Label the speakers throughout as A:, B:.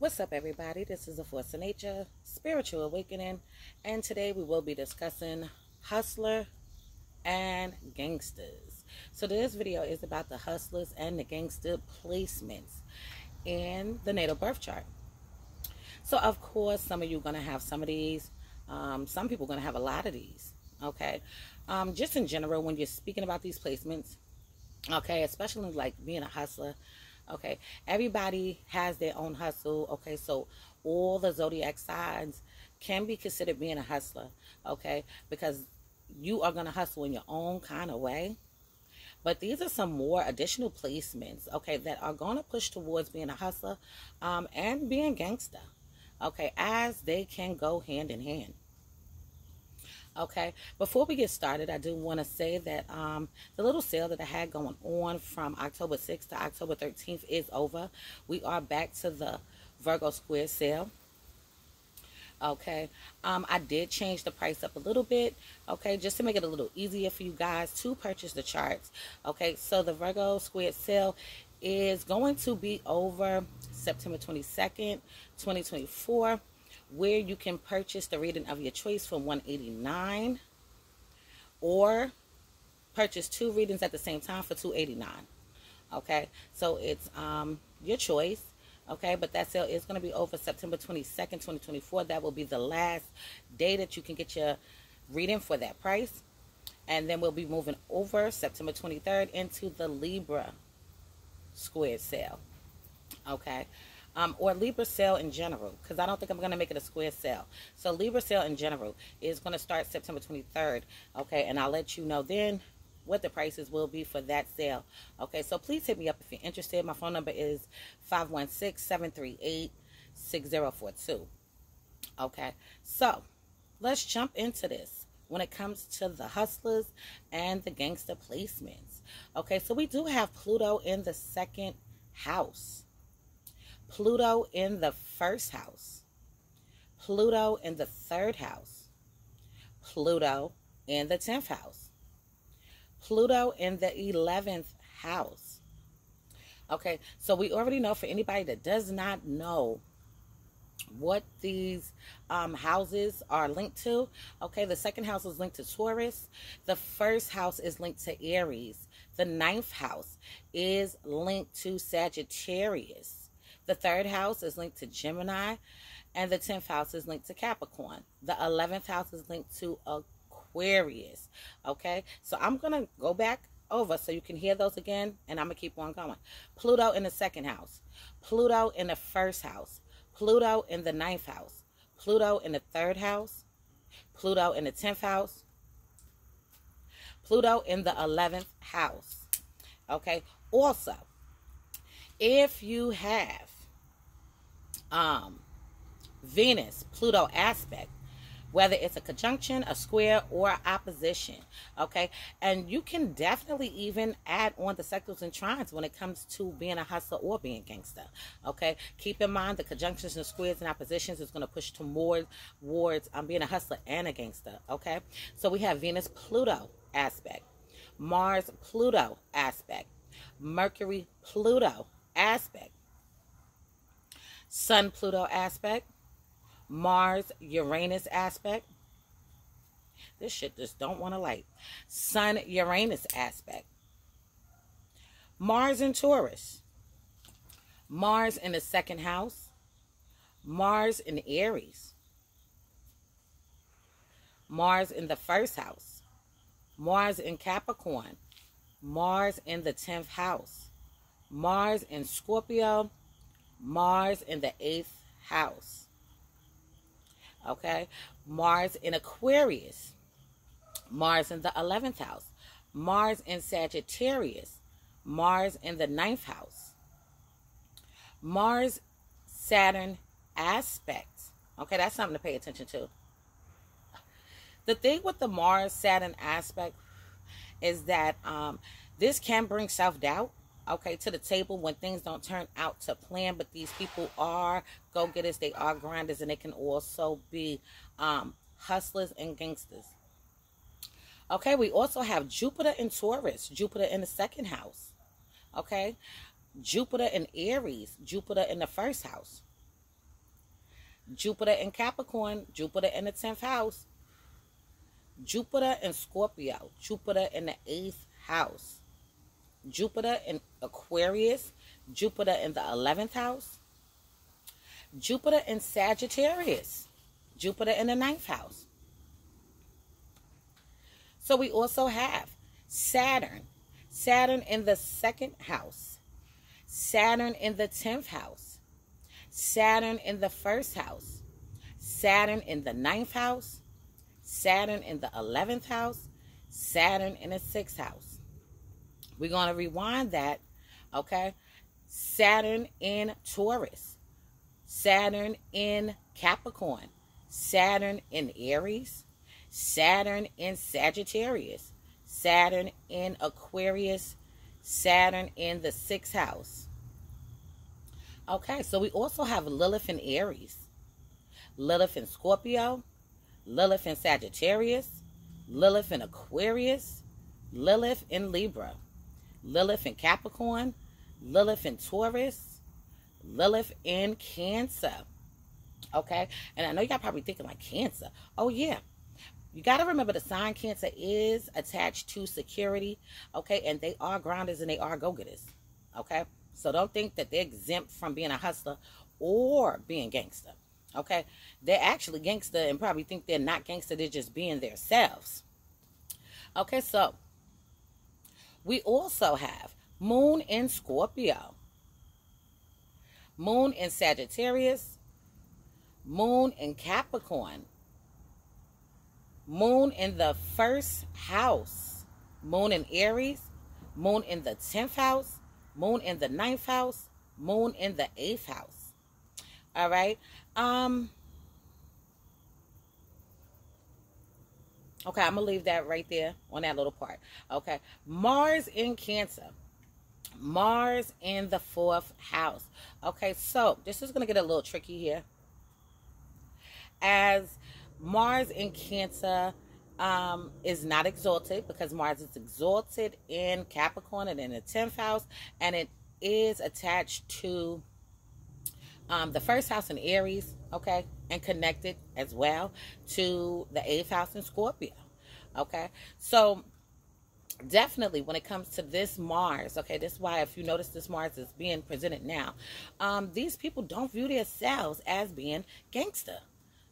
A: What's up, everybody? This is A Force of Nature, Spiritual Awakening, and today we will be discussing Hustler and Gangsters. So this video is about the Hustlers and the Gangster placements in the natal birth chart. So, of course, some of you are going to have some of these. Some people are going to have a lot of these, okay? Just in general, when you're speaking about these placements, okay, especially like being a hustler, okay, everybody has their own hustle, okay, so all the zodiac signs can be considered being a hustler, okay, because you are going to hustle in your own kind of way. But these are some more additional placements, okay, that are going to push towards being a hustler and being gangster, okay, as they can go hand in hand. Okay, before we get started, I do want to say that the little sale that I had going on from October 6th to October 13th is over. We are back to the Virgo Square sale. Okay, I did change the price up a little bit, okay, just to make it a little easier for you guys to purchase the charts. Okay, so the Virgo Square sale is going to be over September 22nd, 2024. Where you can purchase the reading of your choice for $189 or purchase two readings at the same time for $289. Okay, so it's your choice. Okay, but that sale is going to be over September 22nd, 2024. That will be the last day that you can get your reading for that price. And then we'll be moving over September 23rd into the Libra Square sale. Okay. Or Libra sale in general, because I don't think I'm going to make it a square sale. So Libra sale in general is going to start September 23rd, okay, and I'll let you know then what the prices will be for that sale. Okay, so please hit me up if you're interested. My phone number is 516-738-6042. Okay, so let's jump into this when it comes to the hustlers and the gangster placements. Okay, so we do have Pluto in the second house, Pluto in the first house, Pluto in the third house, Pluto in the 10th house, Pluto in the 11th house. Okay, so we already know, for anybody that does not know what these houses are linked to, okay, the second house is linked to Taurus, the first house is linked to Aries, the 9th house is linked to Sagittarius, the third house is linked to Gemini, and the 10th house is linked to Capricorn. The 11th house is linked to Aquarius. Okay, so I'm going to go back over so you can hear those again, and I'm going to keep on going. Pluto in the second house, Pluto in the first house, Pluto in the 9th house, Pluto in the third house, Pluto in the 10th house, Pluto in the 11th house. Okay, also, if you have Venus Pluto aspect, whether it's a conjunction, a square, or opposition, okay, and you can definitely even add on the sectors and trines when it comes to being a hustler or being gangster. Okay, keep in mind the conjunctions and squares and oppositions is going to push towards being a hustler and a gangster. Okay, so we have Venus Pluto aspect, Mars Pluto aspect, Mercury Pluto aspect, Sun Pluto aspect, Mars Uranus aspect. This shit just don't want to light. Sun Uranus aspect, Mars in Taurus, Mars in the second house, Mars in Aries, Mars in the first house, Mars in Capricorn, Mars in the 10th house, Mars in Scorpio, Mars in the 8th house. Okay, Mars in Aquarius, Mars in the 11th house, Mars in Sagittarius, Mars in the 9th house, Mars Saturn aspect. Okay, that's something to pay attention to. The thing with the Mars Saturn aspect is that this can bring self-doubt, okay, to the table when things don't turn out to plan. But these people are go-getters, they are grinders, and they can also be hustlers and gangsters. Okay, we also have Jupiter in Taurus, Jupiter in the second house. Okay, Jupiter in Aries, Jupiter in the first house. Jupiter in Capricorn, Jupiter in the 10th house. Jupiter in Scorpio, Jupiter in the 8th house. Jupiter in Aquarius, Jupiter in the 11th house. Jupiter in Sagittarius, Jupiter in the 9th house. So we also have Saturn in the 2nd house, Saturn in the 10th house, Saturn in the 1st house, Saturn in the 9th house, Saturn in the 11th house, Saturn in the 6th house. We're going to rewind that, okay? Saturn in Taurus, Saturn in Capricorn, Saturn in Aries, Saturn in Sagittarius, Saturn in Aquarius, Saturn in the 6th house. Okay, so we also have Lilith in Aries, Lilith in Scorpio, Lilith in Sagittarius, Lilith in Aquarius, Lilith in Libra, Lilith in Capricorn, Lilith in Taurus, Lilith in Cancer. Okay, and I know y'all probably thinking like Cancer. Oh yeah. You got to remember the sign Cancer is attached to security, okay? And they are grounders and they are go-getters, okay? So don't think that they're exempt from being a hustler or being gangster, okay? They're actually gangster and probably think they're not gangster. They're just being themselves. Okay, so we also have Moon in Scorpio, Moon in Sagittarius, Moon in Capricorn, Moon in the 1st house, Moon in Aries, Moon in the 10th house, Moon in the 9th house, Moon in the 8th house. All right. Okay, I'm going to leave that right there on that little part. Okay. Mars in Cancer. Mars in the 4th house. Okay, so this is going to get a little tricky here. As Mars in Cancer is not exalted, because Mars is exalted in Capricorn and in the 10th house, and it is attached to the 1st house in Aries, okay, and connected as well to the 8th house in Scorpio, okay. So definitely when it comes to this Mars, okay, this is why if you notice this Mars is being presented now, these people don't view themselves as being gangster.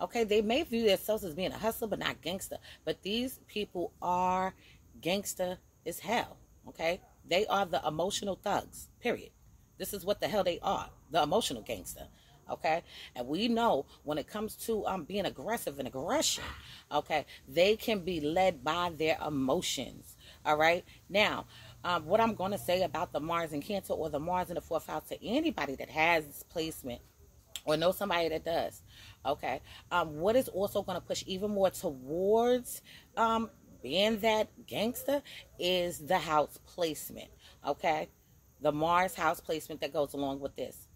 A: Okay, they may view themselves as being a hustler, but not gangster. But these people are gangster as hell, okay? They are the emotional thugs, period. This is what the hell they are, the emotional gangster, okay? And we know when it comes to being aggressive and aggression, okay, they can be led by their emotions, all right? Now, what I'm going to say about the Mars in Cancer or the Mars in the 4th house to anybody that has this placement or know somebody that does, okay, what is also going to push even more towards being that gangster is the house placement, okay, the Mars house placement that goes along with this.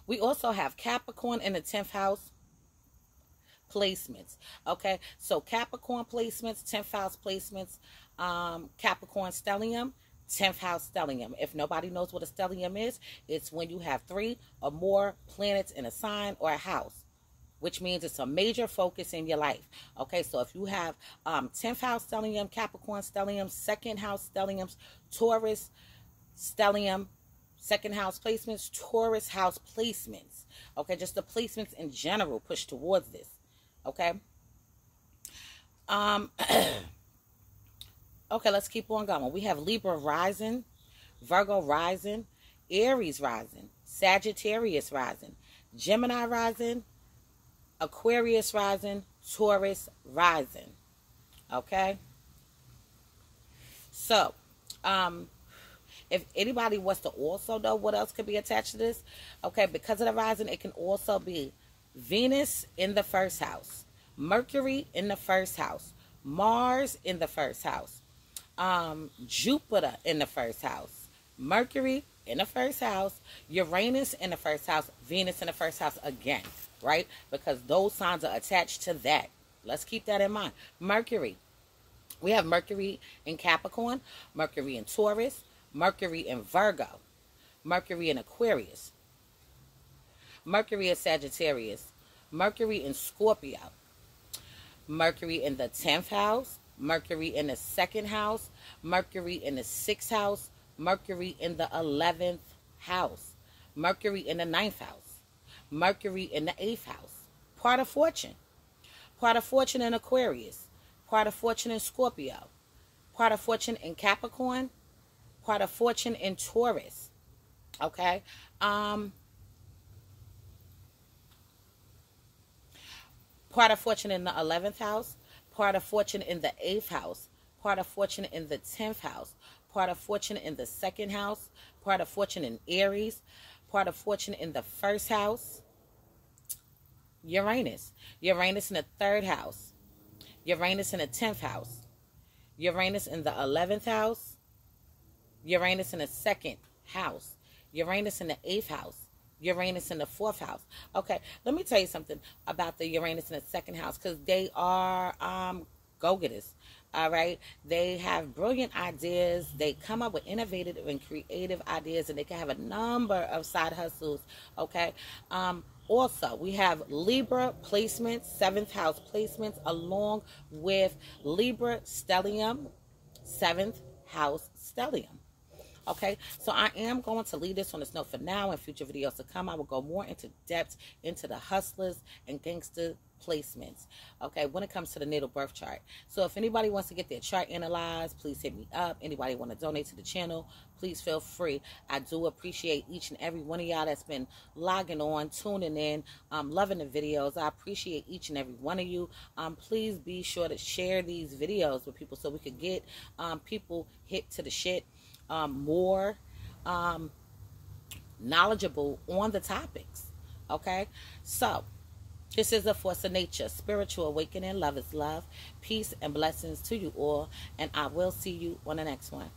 A: We also have Capricorn in the 10th house placements, okay, so Capricorn placements, 10th house placements, Capricorn stellium, 10th house stellium. If nobody knows what a stellium is, it's when you have 3 or more planets in a sign or a house, which means it's a major focus in your life. Okay, so if you have 10th house stellium, Capricorn stellium, 2nd house stelliums, Taurus stellium, 2nd house placements, Taurus house placements. Okay, just the placements in general push towards this. Okay. Okay, let's keep on going. We have Libra rising, Virgo rising, Aries rising, Sagittarius rising, Gemini rising, Aquarius rising, Taurus rising. Okay? So, if anybody wants to also know what else could be attached to this, okay, because of the rising, it can also be Venus in the 1st house, Mercury in the 1st house, Mars in the 1st house, Jupiter in the 1st house, Mercury in the 1st house, Uranus in the 1st house, Venus in the 1st house again, right? Because those signs are attached to that. Let's keep that in mind. Mercury. We have Mercury in Capricorn, Mercury in Taurus, Mercury in Virgo, Mercury in Aquarius, Mercury in Sagittarius, Mercury in Scorpio. Mercury in the 10th house. Mercury in the 2nd house. Mercury in the 6th house. Mercury in the 11th house. Mercury in the 9th house. Mercury in the 8th house. Part of fortune. Part of fortune in Aquarius. Part of fortune in Scorpio. Part of fortune in Capricorn. Part of fortune in Taurus. Okay. Part of fortune in the 11th house. Part of fortune in the 8th house. Part of fortune in the 10th house. Part of fortune in the 2nd house. Part of fortune in Aries. Part of fortune in the 1st house. Uranus. Uranus in the 3rd house. Uranus in the 10th house. Uranus in the 11th house. Uranus in the 2nd house. Uranus in the 8th house. Uranus in the 4th house. Okay, let me tell you something about the Uranus in the 2nd house, because they are go-getters. All right, they have brilliant ideas. They come up with innovative and creative ideas, and they can have a number of side hustles. Okay. Also, we have Libra placements, 7th house placements, along with Libra stellium, 7th house stellium. Okay, so I am going to leave this on this note for now. In future videos to come, I will go more into depth into the hustlers and gangster placements, okay, when it comes to the natal birth chart. So if anybody wants to get their chart analyzed, please hit me up. Anybody want to donate to the channel, please feel free. I do appreciate each and every one of y'all that's been logging on, tuning in, loving the videos. I appreciate each and every one of you. Please be sure to share these videos with people so we could get people hit to the shit, more knowledgeable on the topics. Okay, so this is a force of nature, spiritual awakening. Love is love. Peace and blessings to you all, and I will see you on the next one.